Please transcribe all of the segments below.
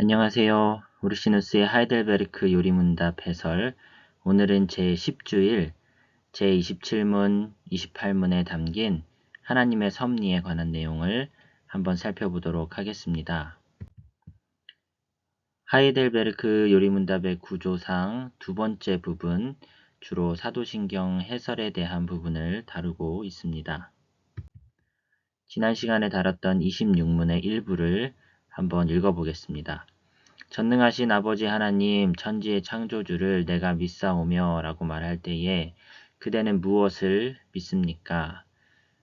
안녕하세요. 우르시누스의 하이델베르크 요리문답 해설. 오늘은 제10주일 제27문, 28문에 담긴 하나님의 섭리에 관한 내용을 한번 살펴보도록 하겠습니다. 하이델베르크 요리문답의 구조상 두 번째 부분, 주로 사도신경 해설에 대한 부분을 다루고 있습니다. 지난 시간에 다뤘던 26문의 일부를 한번 읽어보겠습니다. 전능하신 아버지 하나님 천지의 창조주를 내가 믿사오며 라고 말할 때에 그대는 무엇을 믿습니까?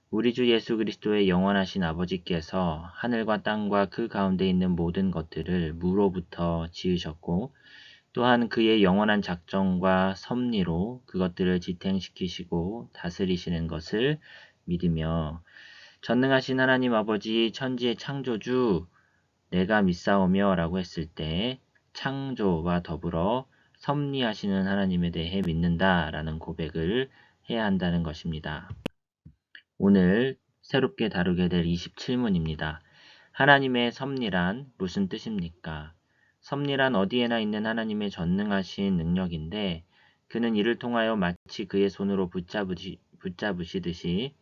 우리 주 예수 그리스도의 영원하신 아버지께서 하늘과 땅과 그 가운데 있는 모든 것들을 무로부터 지으셨고 또한 그의 영원한 작정과 섭리로 그것들을 지탱시키시고 다스리시는 것을 믿으며 전능하신 하나님 아버지 천지의 창조주 내가 믿사오며 라고 했을 때 창조와 더불어 섭리하시는 하나님에 대해 믿는다 라는 고백을 해야 한다는 것입니다. 오늘 새롭게 다루게 될 27문입니다. 하나님의 섭리란 무슨 뜻입니까? 섭리란 어디에나 있는 하나님의 전능하신 능력인데 그는 이를 통하여 마치 그의 손으로 붙잡으시듯이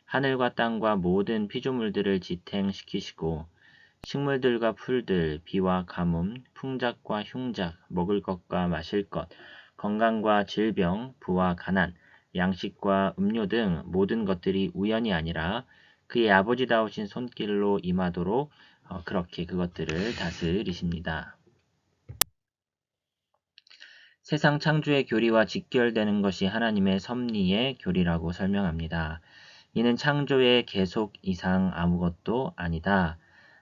하늘과 땅과 모든 피조물들을 지탱시키시고 식물들과 풀들, 비와 가뭄, 풍작과 흉작, 먹을 것과 마실 것, 건강과 질병, 부와 가난, 양식과 음료 등 모든 것들이 우연이 아니라 그의 아버지다우신 손길로 임하도록 그렇게 그것들을 다스리십니다. 세상 창조의 교리와 직결되는 것이 하나님의 섭리의 교리라고 설명합니다. 이는 창조의 계속 이상 아무것도 아니다.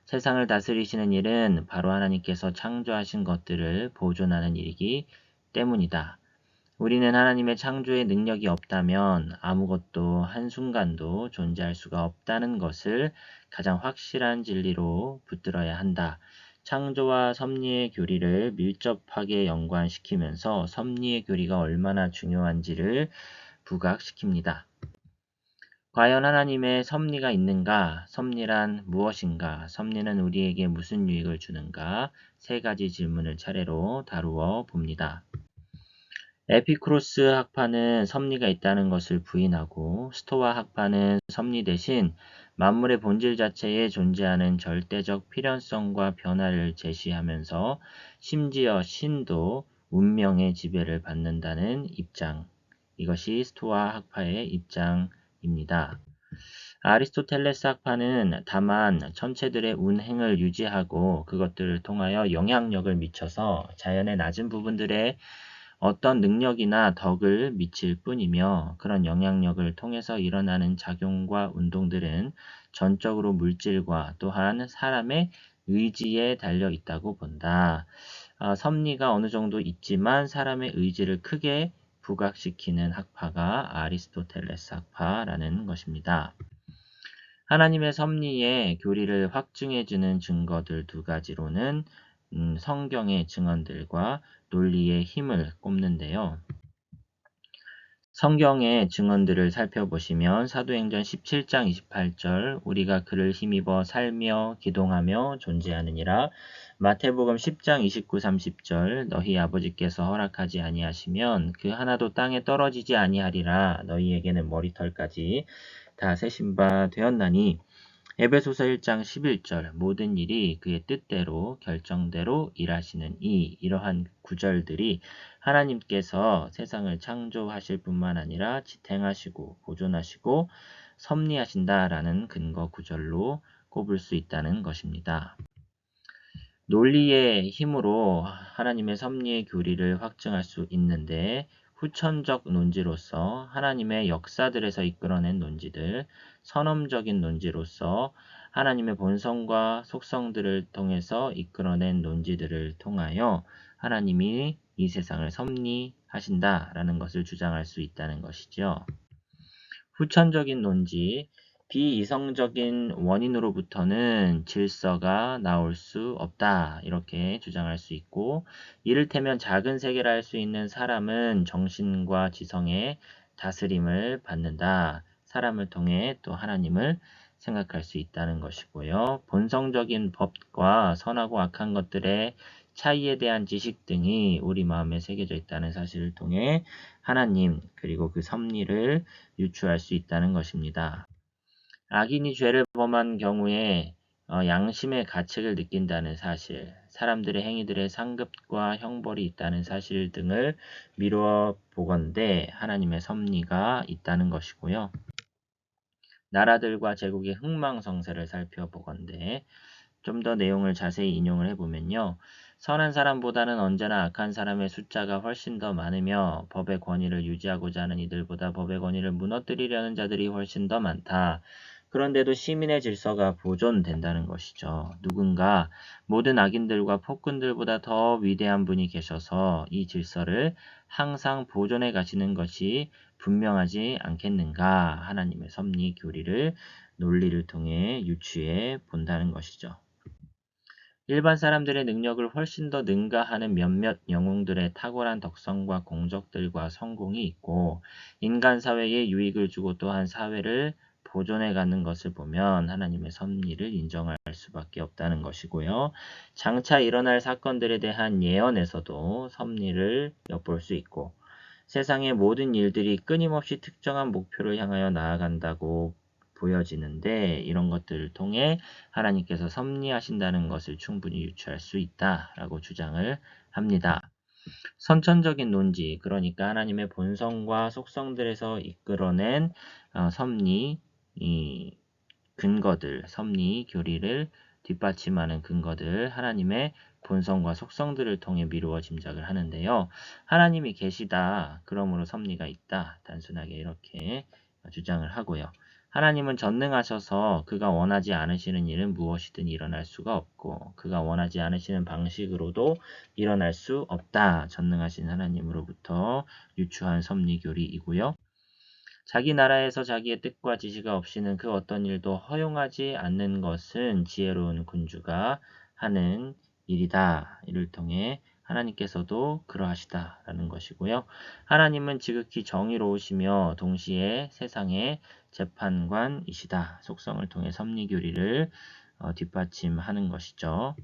세상을 다스리시는 일은 바로 하나님께서 창조하신 것들을 보존하는 일이기 때문이다. 우리는 하나님의 창조의 능력이 없다면 아무것도 한순간도 존재할 수가 없다는 것을 가장 확실한 진리로 붙들어야 한다. 창조와 섭리의 교리를 밀접하게 연관시키면서 섭리의 교리가 얼마나 중요한지를 부각시킵니다. 과연 하나님의 섭리가 있는가? 섭리란 무엇인가? 섭리는 우리에게 무슨 유익을 주는가? 세 가지 질문을 차례로 다루어 봅니다. 에피쿠로스 학파는 섭리가 있다는 것을 부인하고 스토아 학파는 섭리 대신 만물의 본질 자체에 존재하는 절대적 필연성과 변화를 제시하면서 심지어 신도 운명의 지배를 받는다는 입장. 이것이 스토아 학파의 입장입니다. 아리스토텔레스 학파는 다만 천체들의 운행을 유지하고 그것들을 통하여 영향력을 미쳐서 자연의 낮은 부분들에 어떤 능력이나 덕을 미칠 뿐이며 그런 영향력을 통해서 일어나는 작용과 운동들은 전적으로 물질과 또한 사람의 의지에 달려 있다고 본다. 섭리가 어느 정도 있지만 사람의 의지를 크게 부각시키는 학파가 아리스토텔레스 학파라는 것입니다. 하나님의 섭리의 교리를 확증해주는 증거들 두 가지로는 성경의 증언들과 논리의 힘을 꼽는데요. 성경의 증언들을 살펴보시면 사도행전 17장 28절 우리가 그를 힘입어 살며 기동하며 존재하느니라. 마태복음 10장 29, 30절 너희 아버지께서 허락하지 아니하시면 그 하나도 땅에 떨어지지 아니하리라. 너희에게는 머리털까지 다 세신 바 되었나니. 에베소서 1장 11절 모든 일이 그의 뜻대로 결정대로 일하시는 이러한 구절들이 하나님께서 세상을 창조하실 뿐만 아니라 지탱하시고 보존하시고 섭리하신다라는 근거 구절로 꼽을 수 있다는 것입니다. 논리의 힘으로 하나님의 섭리의 교리를 확증할 수 있는데 후천적 논지로서 하나님의 역사들에서 이끌어낸 논지들, 선험적인 논지로서 하나님의 본성과 속성들을 통해서 이끌어낸 논지들을 통하여 하나님이 이 세상을 섭리하신다라는 것을 주장할 수 있다는 것이죠. 후천적인 논지, 비이성적인 원인으로부터는 질서가 나올 수 없다. 이렇게 주장할 수 있고, 이를테면 작은 세계라 할 수 있는 사람은 정신과 지성의 다스림을 받는다. 사람을 통해 또 하나님을 생각할 수 있다는 것이고요. 본성적인 법과 선하고 악한 것들의 차이에 대한 지식 등이 우리 마음에 새겨져 있다는 사실을 통해 하나님 그리고 그 섭리를 유추할 수 있다는 것입니다. 악인이 죄를 범한 경우에 양심의 가책을 느낀다는 사실, 사람들의 행위들의 상급과 형벌이 있다는 사실 등을 미루어 보건대 하나님의 섭리가 있다는 것이고요. 나라들과 제국의 흥망성쇠를 살펴보건대 좀 더 내용을 자세히 인용을 해보면요. 선한 사람보다는 언제나 악한 사람의 숫자가 훨씬 더 많으며 법의 권위를 유지하고자 하는 이들보다 법의 권위를 무너뜨리려는 자들이 훨씬 더 많다. 그런데도 시민의 질서가 보존된다는 것이죠. 누군가 모든 악인들과 폭군들보다 더 위대한 분이 계셔서 이 질서를 항상 보존해 가시는 것이 분명하지 않겠는가. 하나님의 섭리 교리를 논리를 통해 유추해 본다는 것이죠. 일반 사람들의 능력을 훨씬 더 능가하는 몇몇 영웅들의 탁월한 덕성과 공적들과 성공이 있고 인간 사회에 유익을 주고 또한 사회를 보존해 가는 것을 보면 하나님의 섭리를 인정할 수밖에 없다는 것이고요. 장차 일어날 사건들에 대한 예언에서도 섭리를 엿볼 수 있고 세상의 모든 일들이 끊임없이 특정한 목표를 향하여 나아간다고 보여지는데 이런 것들을 통해 하나님께서 섭리하신다는 것을 충분히 유추할 수 있다라고 주장을 합니다. 선천적인 논지, 그러니까 하나님의 본성과 속성들에서 이끌어낸 섭리, 이 근거들, 섭리, 교리를 뒷받침하는 근거들, 하나님의 본성과 속성들을 통해 미루어 짐작을 하는데요. 하나님이 계시다, 그러므로 섭리가 있다, 단순하게 이렇게 주장을 하고요. 하나님은 전능하셔서 그가 원하지 않으시는 일은 무엇이든 일어날 수가 없고 그가 원하지 않으시는 방식으로도 일어날 수 없다. 전능하신 하나님으로부터 유추한 섭리교리이고요. 자기 나라에서 자기의 뜻과 지시가 없이는 그 어떤 일도 허용하지 않는 것은 지혜로운 군주가 하는 일이다. 이를 통해 하나님께서도 그러하시다라는 것이고요. 하나님은 지극히 정의로우시며 동시에 세상의 재판관이시다. 속성을 통해 섭리교리를 뒷받침하는 것이죠.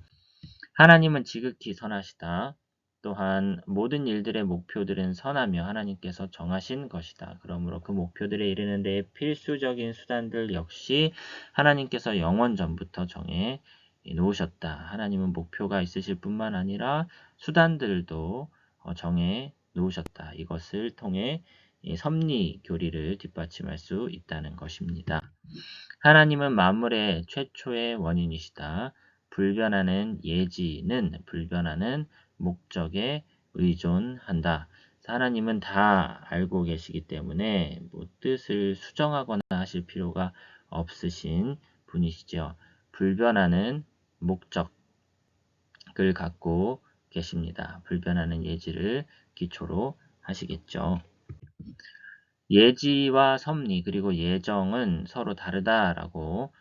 하나님은 지극히 선하시다. 또한 모든 일들의 목표들은 선하며 하나님께서 정하신 것이다. 그러므로 그 목표들에 이르는 데에 필수적인 수단들 역시 하나님께서 영원 전부터 정해 놓으셨다. 하나님은 목표가 있으실 뿐만 아니라 수단들도 정해 놓으셨다. 이것을 통해 섭리 교리를 뒷받침할 수 있다는 것입니다. 하나님은 만물의 최초의 원인이시다. 불변하는 예지는 불변하는 목적에 의존한다. 하나님은 다 알고 계시기 때문에 뜻을 수정하거나 하실 필요가 없으신 분이시죠. 불변하는 목적을 갖고 계십니다. 불변하는 예지를 기초로 하시겠죠. 예지와 섭리 그리고 예정은 서로 다르다라고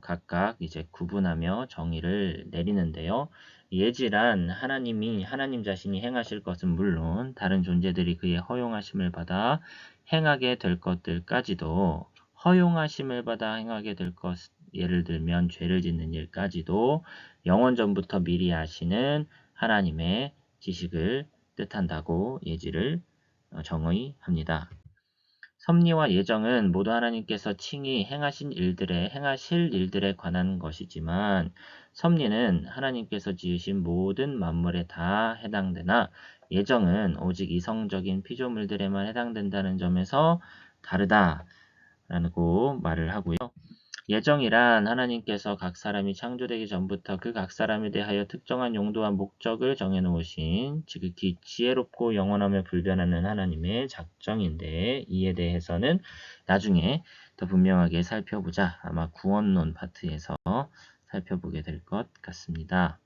각각 이제 구분하며 정의를 내리는데요. 예지란 하나님 자신이 행하실 것은 물론 다른 존재들이 그의 허용하심을 받아 행하게 될 것들까지도 허용하심을 받아 행하게 될 것, 예를 들면 죄를 짓는 일까지도 영원 전부터 미리 아시는 하나님의 지식을 뜻한다고 예지를 정의합니다. 섭리와 예정은 모두 하나님께서 칭히 행하실 일들에 관한 것이지만 섭리는 하나님께서 지으신 모든 만물에 다 해당되나 예정은 오직 이성적인 피조물들에만 해당된다는 점에서 다르다라고 말을 하고요. 예정이란 하나님께서 각 사람이 창조되기 전부터 그 각 사람에 대하여 특정한 용도와 목적을 정해놓으신 지극히 지혜롭고 영원하며 불변하는 하나님의 작정인데 이에 대해서는 나중에 더 분명하게 살펴보자. 아마 구원론 파트에서 살펴보게 될 것 같습니다.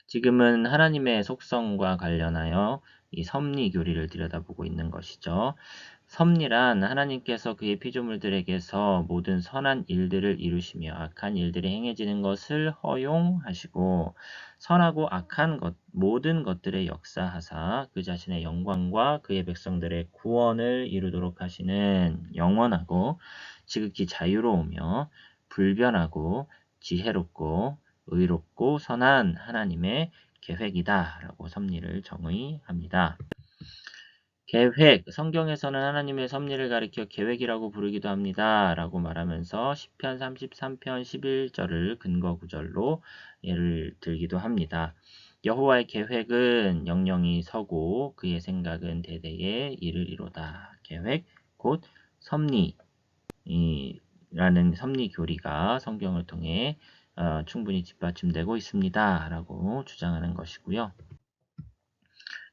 지금은 하나님의 속성과 관련하여 이 섭리 교리를 들여다보고 있는 것이죠. 섭리란 하나님께서 그의 피조물들에게서 모든 선한 일들을 이루시며 악한 일들이 행해지는 것을 허용하시고 선하고 악한 것 모든 것들의 역사하사 그 자신의 영광과 그의 백성들의 구원을 이루도록 하시는 영원하고 지극히 자유로우며 불변하고 지혜롭고 의롭고 선한 하나님의 계획이다라고 섭리를 정의합니다. 계획, 성경에서는 하나님의 섭리를 가리켜 계획이라고 부르기도 합니다. 라고 말하면서 시편 33편 11절을 근거 구절로 예를 들기도 합니다. 여호와의 계획은 영영이 서고 그의 생각은 대대에 이르리로다. 계획, 곧 섭리, 라는 섭리 교리가 성경을 통해 충분히 뒷받침되고 있습니다. 라고 주장하는 것이고요.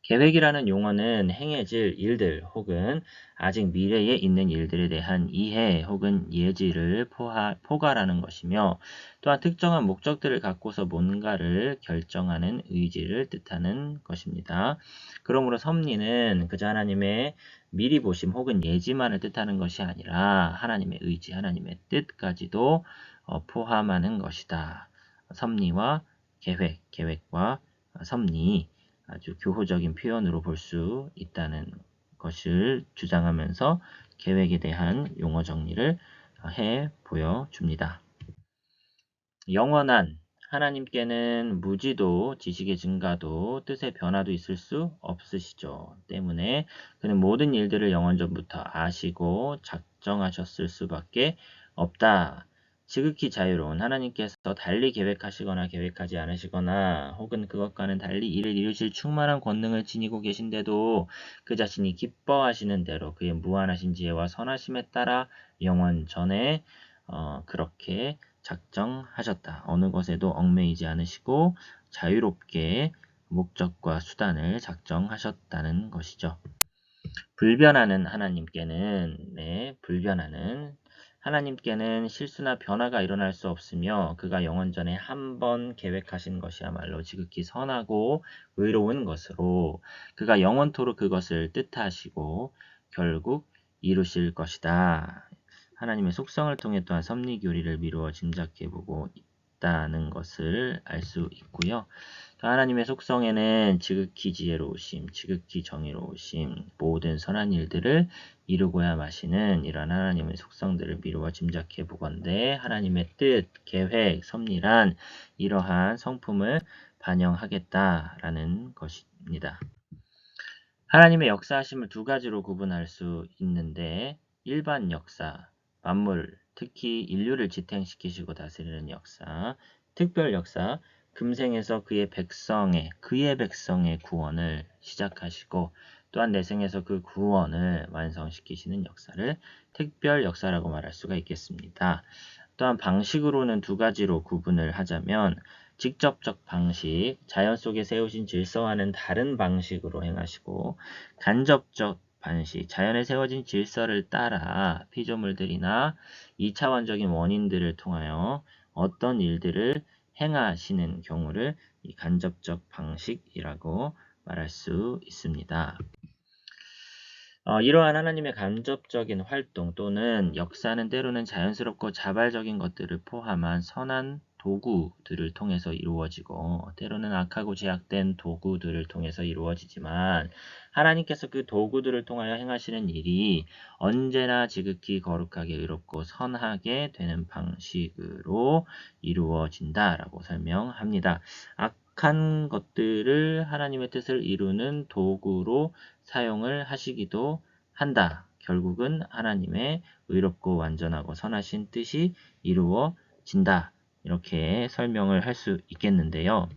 계획이라는 용어는 행해질 일들 혹은 아직 미래에 있는 일들에 대한 이해 혹은 예지를 포괄하는 것이며 또한 특정한 목적들을 갖고서 뭔가를 결정하는 의지를 뜻하는 것입니다. 그러므로 섭리는 그저 하나님의 미리 보심 혹은 예지만을 뜻하는 것이 아니라 하나님의 의지, 하나님의 뜻까지도 포함하는 것이다. 섭리와 계획과 섭리 아주 교호적인 표현으로 볼 수 있다는 것을 주장하면서 계획에 대한 용어 정리를 해 보여줍니다. 영원한 하나님께는 무지도 지식의 증가도 뜻의 변화도 있을 수 없으시죠. 때문에 그는 모든 일들을 영원전부터 아시고 작정하셨을 수밖에 없다. 지극히 자유로운 하나님께서 달리 계획하시거나 계획하지 않으시거나 혹은 그것과는 달리 이를 이루실 충만한 권능을 지니고 계신데도 그 자신이 기뻐하시는 대로 그의 무한하신 지혜와 선하심에 따라 영원 전에 그렇게 작정하셨다. 어느 것에도 얽매이지 않으시고 자유롭게 목적과 수단을 작정하셨다는 것이죠. 불변하는 하나님께는 실수나 변화가 일어날 수 없으며 그가 영원 전에 한 번 계획하신 것이야말로 지극히 선하고 의로운 것으로 그가 영원토록 그것을 뜻하시고 결국 이루실 것이다. 하나님의 속성을 통해 또한 섭리 교리를 미루어 짐작해보고 있다는 것을 알 수 있고요. 하나님의 속성에는 지극히 지혜로우심, 지극히 정의로우심, 모든 선한 일들을 이루고야 마시는 이러한 하나님의 속성들을 미루어 짐작해 보건대 하나님의 뜻, 계획, 섭리란 이러한 성품을 반영하겠다라는 것입니다. 하나님의 역사하심을 두 가지로 구분할 수 있는데 일반 역사, 만물, 특히 인류를 지탱시키시고 다스리는 역사, 특별 역사, 금생에서 그의 백성의 구원을 시작하시고 또한 내생에서 그 구원을 완성시키시는 역사를 특별 역사라고 말할 수가 있겠습니다. 또한 방식으로는 두 가지로 구분을 하자면 직접적 방식, 자연 속에 세우신 질서와는 다른 방식으로 행하시고 간접적 방식, 자연에 세워진 질서를 따라 피조물들이나 2차원적인 원인들을 통하여 어떤 일들을 행하시는 경우를 이 간접적 방식이라고 말할 수 있습니다. 이러한 하나님의 간접적인 활동 또는 역사는 때로는 자연스럽고 자발적인 것들을 포함한 선한 도구들을 통해서 이루어지고 때로는 악하고 제약된 도구들을 통해서 이루어지지만 하나님께서 그 도구들을 통하여 행하시는 일이 언제나 지극히 거룩하게 의롭고 선하게 되는 방식으로 이루어진다라고 설명합니다. 악한 것들을 하나님의 뜻을 이루는 도구로 사용을 하시기도 한다. 결국은 하나님의 의롭고 완전하고 선하신 뜻이 이루어진다. 이렇게 설명을 할 수 있겠는데요.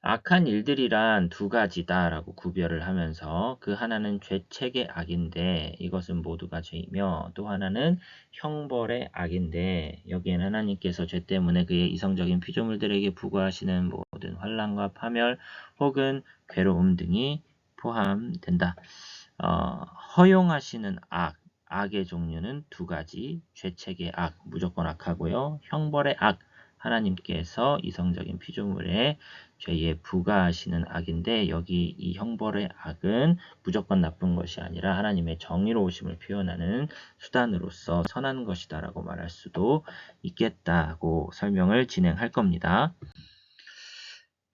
악한 일들이란 두 가지다라고 구별을 하면서 그 하나는 죄책의 악인데 이것은 모두가 죄이며 또 하나는 형벌의 악인데 여기에는 하나님께서 죄 때문에 그의 이성적인 피조물들에게 부과하시는 모든 환난과 파멸 혹은 괴로움 등이 포함된다. 허용하시는 악의 종류는 두 가지, 죄책의 악, 무조건 악하고요. 형벌의 악, 하나님께서 이성적인 피조물에 죄에 부과하시는 악인데 여기 이 형벌의 악은 무조건 나쁜 것이 아니라 하나님의 정의로우심을 표현하는 수단으로서 선한 것이다라고 말할 수도 있겠다고 설명을 진행할 겁니다.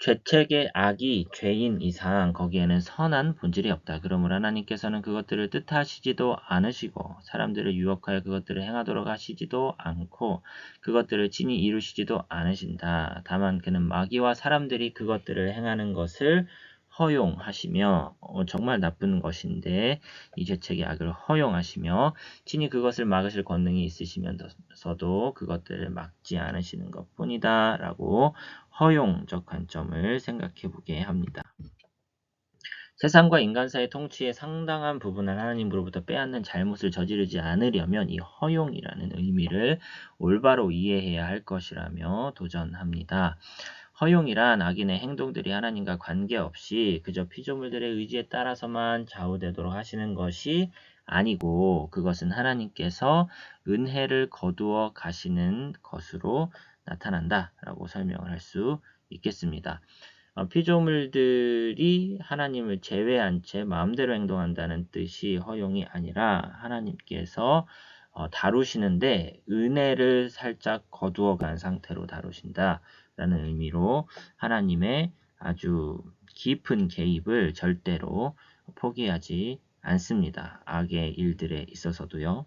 죄책의 악이 죄인 이상 거기에는 선한 본질이 없다. 그러므로 하나님께서는 그것들을 뜻하시지도 않으시고 사람들을 유혹하여 그것들을 행하도록 하시지도 않고 그것들을 친히 이루시지도 않으신다. 다만 그는 마귀와 사람들이 그것들을 행하는 것을 허용하시며 정말 나쁜 것인데 이 죄책의 악을 허용하시며 친히 그것을 막으실 권능이 있으시면서도 그것들을 막지 않으시는 것뿐이다 라고 허용적 관점을 생각해 보게 합니다. 세상과 인간 사이의 통치의 상당한 부분을 하나님으로부터 빼앗는 잘못을 저지르지 않으려면 이 허용이라는 의미를 올바로 이해해야 할 것이라며 도전합니다. 허용이란 악인의 행동들이 하나님과 관계없이 그저 피조물들의 의지에 따라서만 좌우되도록 하시는 것이 아니고 그것은 하나님께서 은혜를 거두어 가시는 것으로 나타난다라고 설명을 할 수 있겠습니다. 피조물들이 하나님을 제외한 채 마음대로 행동한다는 뜻이 허용이 아니라 하나님께서 다루시는데 은혜를 살짝 거두어 간 상태로 다루신다라는 의미로 하나님의 아주 깊은 개입을 절대로 포기하지 않습니다. 악의 일들에 있어서도요.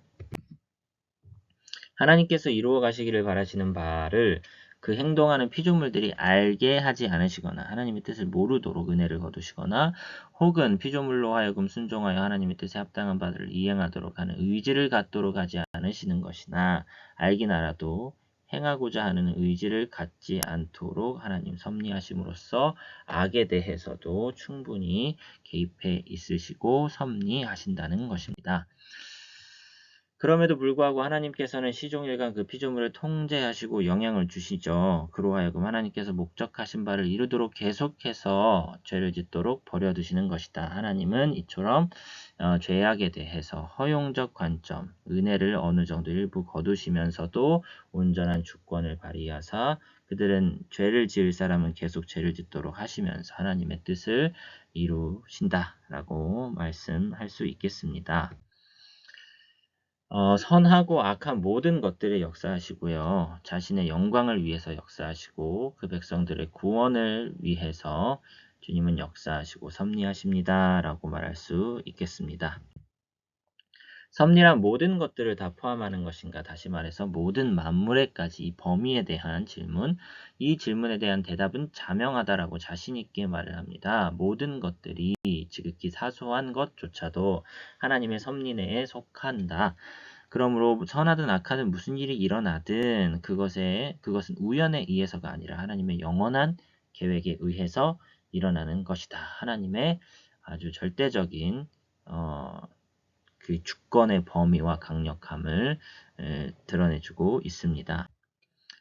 하나님께서 이루어 가시기를 바라시는 바를 그 행동하는 피조물들이 알게 하지 않으시거나 하나님의 뜻을 모르도록 은혜를 거두시거나 혹은 피조물로 하여금 순종하여 하나님의 뜻에 합당한 바를 이행하도록 하는 의지를 갖도록 하지 않으시는 것이나 알긴 알아도 행하고자 하는 의지를 갖지 않도록 하나님 섭리하심으로써 악에 대해서도 충분히 개입해 있으시고 섭리하신다는 것입니다. 그럼에도 불구하고 하나님께서는 시종일관 그 피조물을 통제하시고 영향을 주시죠. 그로하여금 하나님께서 목적하신 바를 이루도록 계속해서 죄를 짓도록 버려두시는 것이다. 하나님은 이처럼 죄악에 대해서 허용적 관점, 은혜를 어느 정도 일부 거두시면서도 온전한 주권을 발휘하사 그들은 죄를 지을 사람은 계속 죄를 짓도록 하시면서 하나님의 뜻을 이루신다라고 말씀할 수 있겠습니다. 선하고 악한 모든 것들을 역사하시고요. 자신의 영광을 위해서 역사하시고 그 백성들의 구원을 위해서 주님은 역사하시고 섭리하십니다. 라고 말할 수 있겠습니다. 섭리란 모든 것들을 다 포함하는 것인가? 다시 말해서 모든 만물에까지 이 범위에 대한 질문, 이 질문에 대한 대답은 자명하다라고 자신 있게 말을 합니다. 모든 것들이 지극히 사소한 것조차도 하나님의 섭리 내에 속한다. 그러므로 선하든 악하든 무슨 일이 일어나든 그것은 우연에 의해서가 아니라 하나님의 영원한 계획에 의해서 일어나는 것이다. 하나님의 아주 절대적인 그 주권의 범위와 강력함을 드러내주고 있습니다.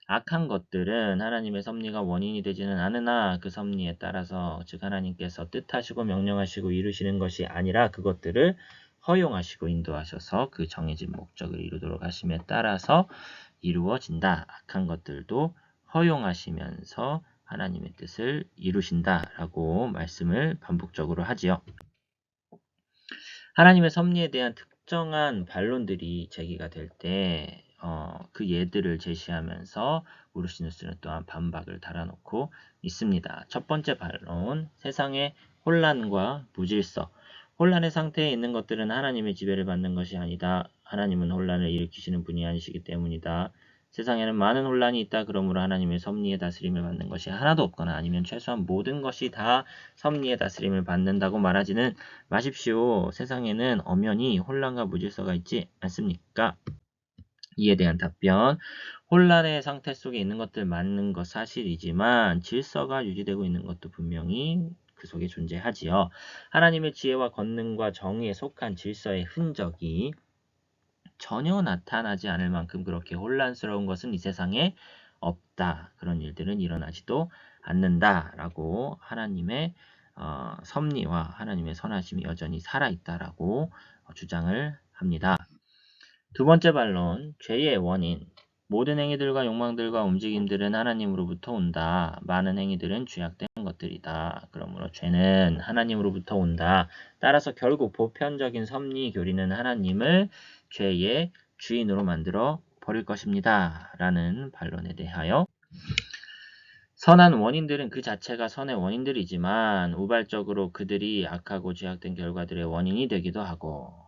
악한 것들은 하나님의 섭리가 원인이 되지는 않으나 그 섭리에 따라서 즉 하나님께서 뜻하시고 명령하시고 이루시는 것이 아니라 그것들을 허용하시고 인도하셔서 그 정해진 목적을 이루도록 하심에 따라서 이루어진다. 악한 것들도 허용하시면서 하나님의 뜻을 이루신다라고 말씀을 반복적으로 하지요. 하나님의 섭리에 대한 특정한 반론들이 제기가 될 때 그 예들을 제시하면서 우르시누스는 또한 반박을 달아놓고 있습니다. 첫 번째 반론, 세상의 혼란과 무질서. 혼란의 상태에 있는 것들은 하나님의 지배를 받는 것이 아니다. 하나님은 혼란을 일으키시는 분이 아니시기 때문이다. 세상에는 많은 혼란이 있다. 그러므로 하나님의 섭리의 다스림을 받는 것이 하나도 없거나 아니면 최소한 모든 것이 다 섭리의 다스림을 받는다고 말하지는 마십시오. 세상에는 엄연히 혼란과 무질서가 있지 않습니까? 이에 대한 답변, 혼란의 상태 속에 있는 것들 맞는 것 사실이지만 질서가 유지되고 있는 것도 분명히 그 속에 존재하지요. 하나님의 지혜와 권능과 정의에 속한 질서의 흔적이 전혀 나타나지 않을 만큼 그렇게 혼란스러운 것은 이 세상에 없다. 그런 일들은 일어나지도 않는다라고 하나님의 섭리와 하나님의 선하심이 여전히 살아있다라고 주장을 합니다. 두 번째 반론, 죄의 원인. 모든 행위들과 욕망들과 움직임들은 하나님으로부터 온다. 많은 행위들은 죄악된 것들이다. 그러므로 죄는 하나님으로부터 온다. 따라서 결국 보편적인 섭리 교리는 하나님을 죄의 주인으로 만들어 버릴 것입니다. 라는 반론에 대하여 선한 원인들은 그 자체가 선의 원인들이지만 우발적으로 그들이 악하고 죄악된 결과들의 원인이 되기도 하고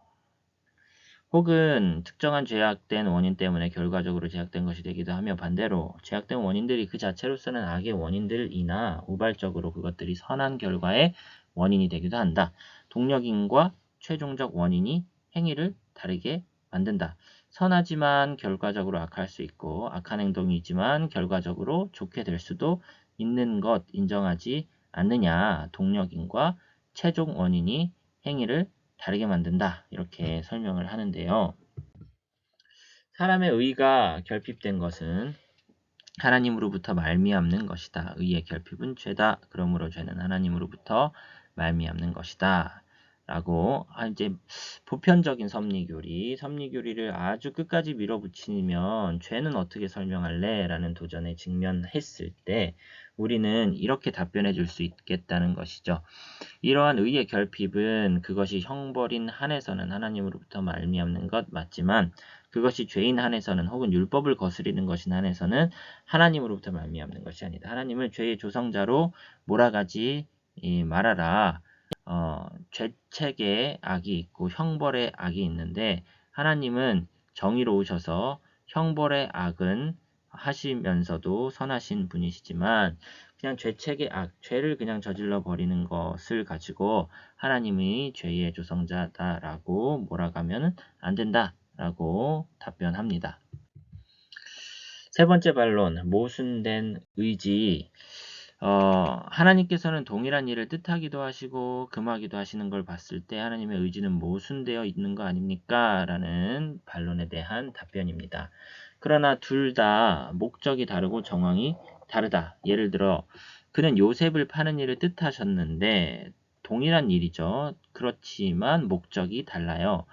혹은 특정한 죄악된 원인 때문에 결과적으로 제약된 것이 되기도 하며 반대로 제약된 원인들이 그 자체로서는 악의 원인들이나 우발적으로 그것들이 선한 결과의 원인이 되기도 한다. 동력인과 최종적 원인이 행위를 다르게 만든다. 선하지만 결과적으로 악할 수 있고 악한 행동이지만 결과적으로 좋게 될 수도 있는 것 인정하지 않느냐. 동력인과 최종 원인이 행위를 다르게 만든다. 이렇게 설명을 하는데요. 사람의 의가 결핍된 것은 하나님으로부터 말미암는 것이다. 의의 결핍은 죄다. 그러므로 죄는 하나님으로부터 말미암는 것이다. 라고 이제 보편적인 섭리교리를 아주 끝까지 밀어붙이면 죄는 어떻게 설명할래? 라는 도전에 직면했을 때 우리는 이렇게 답변해 줄 수 있겠다는 것이죠. 이러한 의의 결핍은 그것이 형벌인 한에서는 하나님으로부터 말미암는 것 맞지만 그것이 죄인 한에서는 혹은 율법을 거스리는 것인 한에서는 하나님으로부터 말미암는 것이 아니다. 하나님을 죄의 조성자로 몰아가지 말아라. 죄책의 악이 있고 형벌의 악이 있는데 하나님은 정의로우셔서 형벌의 악은 하시면서도 선하신 분이시지만 그냥 죄책의 악, 죄를 그냥 저질러 버리는 것을 가지고 하나님이 죄의 조성자다라고 몰아가면 안 된다라고 답변합니다. 세 번째 반론, 모순된 의지. 하나님께서는 동일한 일을 뜻하기도 하시고 금하기도 하시는 걸 봤을 때 하나님의 의지는 모순되어 있는 거 아닙니까? 라는 반론에 대한 답변입니다. 그러나 둘 다 목적이 다르고 정황이 다르다. 예를 들어 그는 요셉을 파는 일을 뜻하셨는데 동일한 일이죠. 그렇지만 목적이 달라요.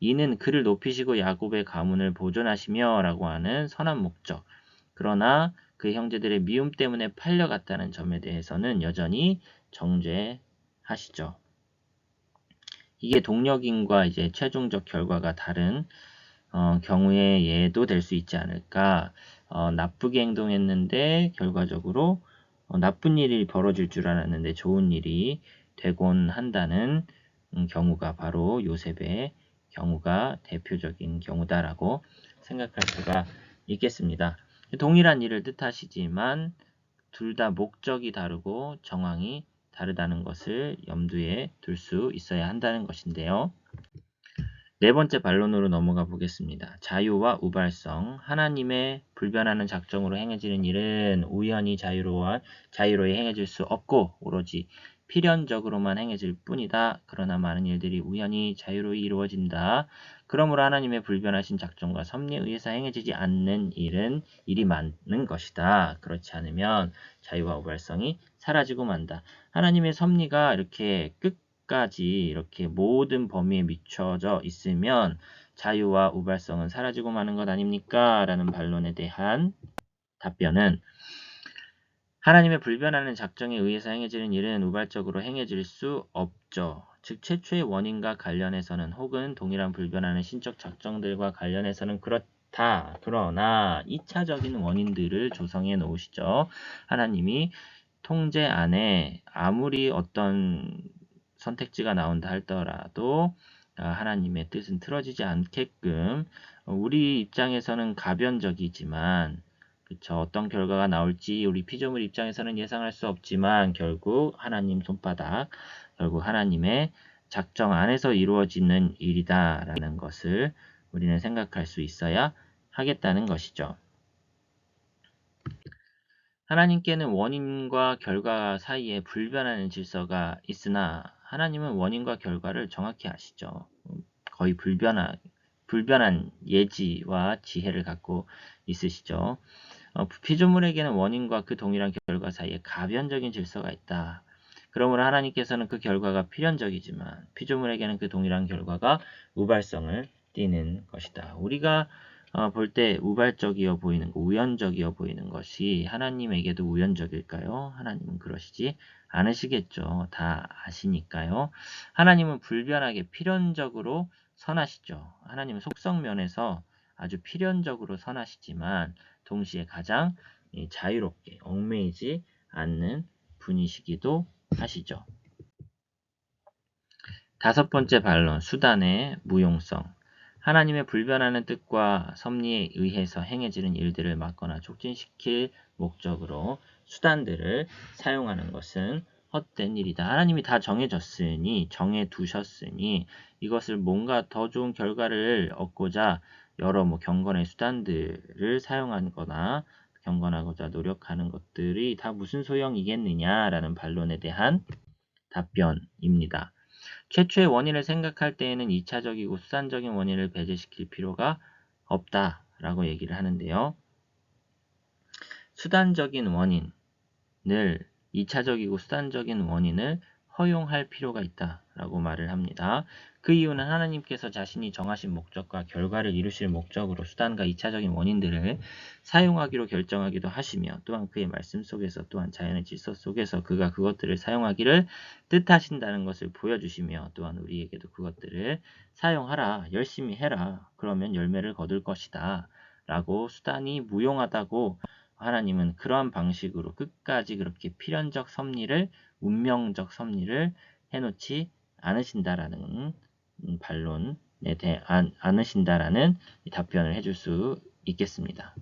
이는 그를 높이시고 야곱의 가문을 보존하시며 라고 하는 선한 목적. 그러나 그 형제들의 미움 때문에 팔려갔다는 점에 대해서는 여전히 정죄하시죠. 이게 동력인과 이제 최종적 결과가 다른 경우의 예도 될 수 있지 않을까. 나쁘게 행동했는데 결과적으로 나쁜 일이 벌어질 줄 알았는데 좋은 일이 되곤 한다는 경우가 바로 요셉의 경우가 대표적인 경우다라고 생각할 수가 있겠습니다. 동일한 일을 뜻하시지만 둘 다 목적이 다르고 정황이 다르다는 것을 염두에 둘 수 있어야 한다는 것인데요. 네 번째 반론으로 넘어가 보겠습니다. 자유와 우발성. 하나님의 불변하는 작정으로 행해지는 일은 우연히 자유로이 행해질 수 없고 오로지 필연적으로만 행해질 뿐이다. 그러나 많은 일들이 우연히 자유로이 이루어진다. 그러므로 하나님의 불변하신 작정과 섭리에 의해서 행해지지 않는 일이 많은 것이다. 그렇지 않으면 자유와 우발성이 사라지고 만다. 하나님의 섭리가 이렇게 끝까지 이렇게 모든 범위에 미쳐져 있으면 자유와 우발성은 사라지고 마는 것 아닙니까? 라는 반론에 대한 답변은 하나님의 불변하는 작정에 의해서 행해지는 일은 우발적으로 행해질 수 없죠. 즉 최초의 원인과 관련해서는 혹은 동일한 불변하는 신적 작정들과 관련해서는 그렇다. 그러나 2차적인 원인들을 조성해 놓으시죠. 하나님이 통제 안에 아무리 어떤 선택지가 나온다 할더라도 하나님의 뜻은 틀어지지 않게끔 우리 입장에서는 가변적이지만 그쵸. 어떤 결과가 나올지 우리 피조물 입장에서는 예상할 수 없지만 결국 하나님 손바닥, 결국 하나님의 작정 안에서 이루어지는 일이다라는 것을 우리는 생각할 수 있어야 하겠다는 것이죠. 하나님께는 원인과 결과 사이에 불변하는 질서가 있으나 하나님은 원인과 결과를 정확히 아시죠. 거의 불변한 예지와 지혜를 갖고 있으시죠. 피조물에게는 원인과 그 동일한 결과 사이에 가변적인 질서가 있다. 그러므로 하나님께서는 그 결과가 필연적이지만 피조물에게는 그 동일한 결과가 우발성을 띠는 것이다. 우리가 볼 때 우발적이어 보이는 거, 우연적이어 보이는 것이 하나님에게도 우연적일까요? 하나님은 그러시지 않으시겠죠. 다 아시니까요. 하나님은 불변하게 필연적으로 선하시죠. 하나님은 속성 면에서 아주 필연적으로 선하시지만 동시에 가장 자유롭게 얽매이지 않는 분이시기도 하시죠. 다섯 번째 반론, 수단의 무용성. 하나님의 불변하는 뜻과 섭리에 의해서 행해지는 일들을 막거나 촉진시킬 목적으로 수단들을 사용하는 것은 헛된 일이다. 하나님이 다 정해졌으니, 정해두셨으니 이것을 뭔가 더 좋은 결과를 얻고자 여러 경건의 수단들을 사용하거나 경건하고자 노력하는 것들이 다 무슨 소용이겠느냐라는 반론에 대한 답변입니다. 최초의 원인을 생각할 때에는 2차적이고 수단적인 원인을 배제시킬 필요가 없다라고 얘기를 하는데요. 수단적인 원인을 2차적이고 수단적인 원인을 허용할 필요가 있다라고 말을 합니다. 그 이유는 하나님께서 자신이 정하신 목적과 결과를 이루실 목적으로 수단과 2차적인 원인들을 사용하기로 결정하기도 하시며 또한 그의 말씀 속에서 또한 자연의 질서 속에서 그가 그것들을 사용하기를 뜻하신다는 것을 보여주시며 또한 우리에게도 그것들을 사용하라, 열심히 해라, 그러면 열매를 거둘 것이다 라고 수단이 무용하다고 하나님은 그러한 방식으로 끝까지 그렇게 필연적 섭리를 운명적 섭리를 해놓지 않으신다라는 반론에 대한 않으신다라는 답변을 해줄 수 있겠습니다.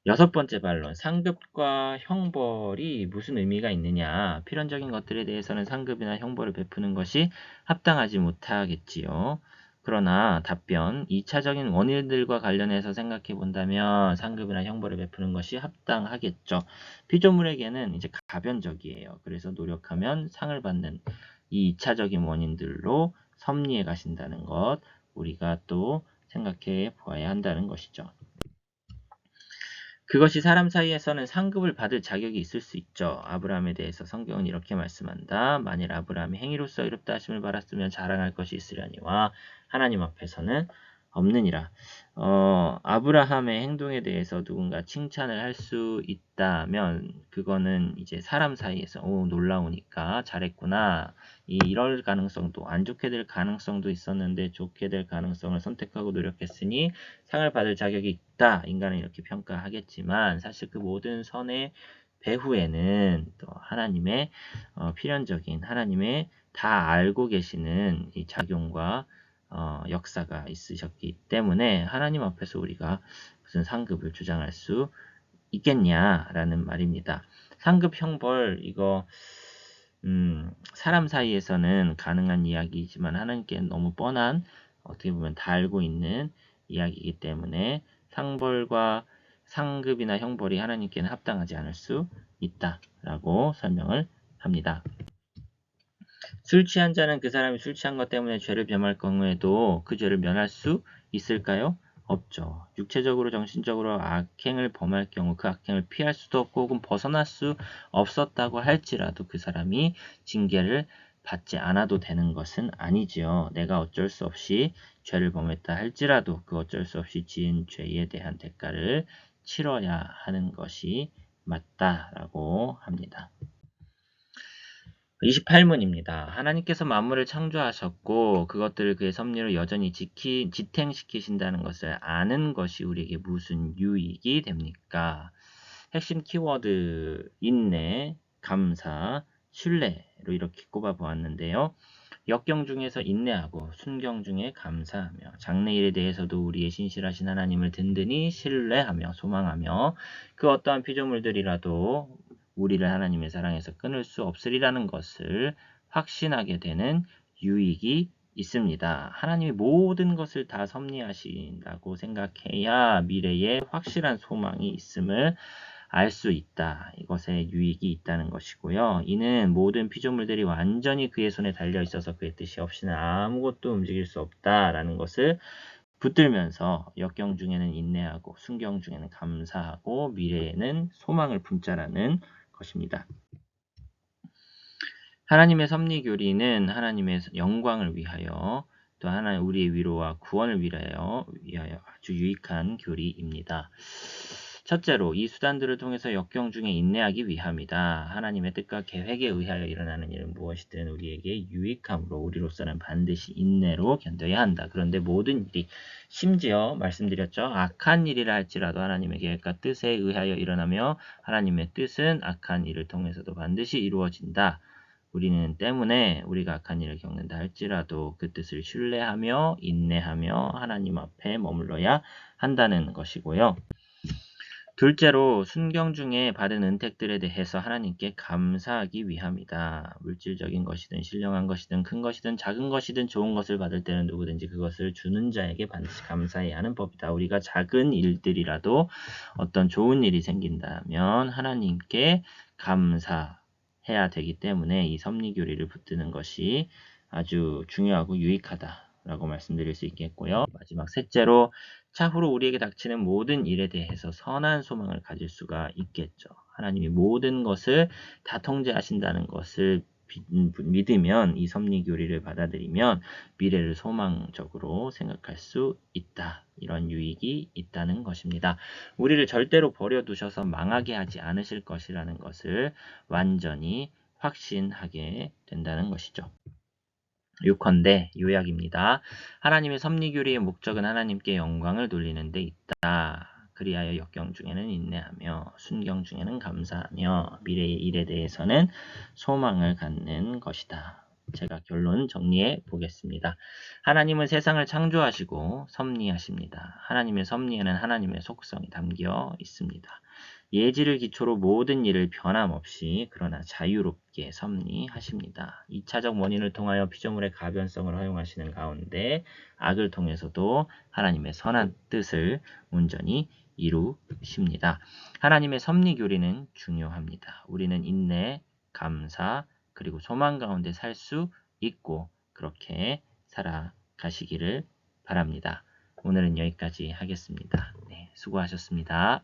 여섯 번째 반론, 상급과 형벌이 무슨 의미가 있느냐. 필연적인 것들에 대해서는 상급이나 형벌을 베푸는 것이 합당하지 못하겠지요. 그러나 답변, 2차적인 원인들과 관련해서 생각해 본다면 상급이나 형벌을 베푸는 것이 합당하겠죠. 피조물에게는 이제 가변적이에요. 그래서 노력하면 상을 받는 이 2차적인 원인들로 섭리해 가신다는 것, 우리가 또 생각해 보아야 한다는 것이죠. 그것이 사람 사이에서는 상급을 받을 자격이 있을 수 있죠. 아브라함에 대해서 성경은 이렇게 말씀한다. 만일 아브라함이 행위로서 의롭다 하심을 받았으면 자랑할 것이 있으려니와 하나님 앞에서는 없느니라. 아브라함의 행동에 대해서 누군가 칭찬을 할 수 있다면 그거는 이제 사람 사이에서 놀라우니까 잘했구나. 이럴 가능성도 안 좋게 될 가능성도 있었는데 좋게 될 가능성을 선택하고 노력했으니 상을 받을 자격이 있다. 인간은 이렇게 평가하겠지만 사실 그 모든 선의 배후에는 또 하나님의 필연적인 하나님의 다 알고 계시는 이 작용과 역사가 있으셨기 때문에 하나님 앞에서 우리가 무슨 상급을 주장할 수 있겠냐라는 말입니다. 상급 형벌 이거 사람 사이에서는 가능한 이야기이지만 하나님께는 너무 뻔한 어떻게 보면 다 알고 있는 이야기이기 때문에 상벌과 상급이나 형벌이 하나님께는 합당하지 않을 수 있다라고 설명을 합니다. 술 취한 자는 그 사람이 술 취한 것 때문에 죄를 범할 경우에도 그 죄를 면할 수 있을까요? 없죠. 육체적으로 정신적으로 악행을 범할 경우 그 악행을 피할 수도 없고 혹은 벗어날 수 없었다고 할지라도 그 사람이 징계를 받지 않아도 되는 것은 아니지요. 내가 어쩔 수 없이 죄를 범했다 할지라도 그 어쩔 수 없이 지은 죄에 대한 대가를 치러야 하는 것이 맞다라고 합니다. 28문입니다. 하나님께서 만물을 창조하셨고 그것들을 그의 섭리로 여전히 지탱시키신다는 것을 아는 것이 우리에게 무슨 유익이 됩니까? 핵심 키워드 인내, 감사, 신뢰로 이렇게 꼽아보았는데요. 역경 중에서 인내하고 순경 중에 감사하며 장래일에 대해서도 우리의 신실하신 하나님을 든든히 신뢰하며 소망하며 그 어떠한 피조물들이라도 우리를 하나님의 사랑에서 끊을 수 없으리라는 것을 확신하게 되는 유익이 있습니다. 하나님이 모든 것을 다 섭리하신다고 생각해야 미래에 확실한 소망이 있음을 알 수 있다. 이것에 유익이 있다는 것이고요. 이는 모든 피조물들이 완전히 그의 손에 달려 있어서 그의 뜻이 없이는 아무것도 움직일 수 없다라는 것을 붙들면서 역경 중에는 인내하고 순경 중에는 감사하고 미래에는 소망을 품자라는 것입니다. 하나님의 섭리교리는 하나님의 영광을 위하여 또 하나는 우리의 위로와 구원을 위하여 아주 유익한 교리입니다. 첫째로 이 수단들을 통해서 역경 중에 인내하기 위함이다. 하나님의 뜻과 계획에 의하여 일어나는 일은 무엇이든 우리에게 유익함으로 우리로서는 반드시 인내로 견뎌야 한다. 그런데 모든 일이 심지어 말씀드렸죠. 악한 일이라 할지라도 하나님의 계획과 뜻에 의하여 일어나며 하나님의 뜻은 악한 일을 통해서도 반드시 이루어진다. 우리는 때문에 우리가 악한 일을 겪는다 할지라도 그 뜻을 신뢰하며 인내하며 하나님 앞에 머물러야 한다는 것이고요. 둘째로 순경 중에 받은 은택들에 대해서 하나님께 감사하기 위함이다. 물질적인 것이든 신령한 것이든 큰 것이든 작은 것이든 좋은 것을 받을 때는 누구든지 그것을 주는 자에게 반드시 감사해야 하는 법이다. 우리가 작은 일들이라도 어떤 좋은 일이 생긴다면 하나님께 감사해야 되기 때문에 이 섭리교리를 붙드는 것이 아주 중요하고 유익하다라고 말씀드릴 수 있겠고요. 마지막 셋째로 차후로 우리에게 닥치는 모든 일에 대해서 선한 소망을 가질 수가 있겠죠. 하나님이 모든 것을 다 통제하신다는 것을 믿으면 이 섭리교리를 받아들이면 미래를 소망적으로 생각할 수 있다. 이런 유익이 있다는 것입니다. 우리를 절대로 버려두셔서 망하게 하지 않으실 것이라는 것을 완전히 확신하게 된다는 것이죠. 요컨대 요약입니다. 하나님의 섭리교리의 목적은 하나님께 영광을 돌리는 데 있다. 그리하여 역경 중에는 인내하며 순경 중에는 감사하며 미래의 일에 대해서는 소망을 갖는 것이다. 제가 결론 정리해 보겠습니다. 하나님은 세상을 창조하시고 섭리하십니다. 하나님의 섭리에는 하나님의 속성이 담겨 있습니다. 예지를 기초로 모든 일을 변함없이 그러나 자유롭게 섭리하십니다. 2차적 원인을 통하여 피조물의 가변성을 허용하시는 가운데 악을 통해서도 하나님의 선한 뜻을 온전히 이루십니다. 하나님의 섭리교리는 중요합니다. 우리는 인내, 감사, 그리고 소망 가운데 살 수 있고 그렇게 살아가시기를 바랍니다. 오늘은 여기까지 하겠습니다. 네, 수고하셨습니다.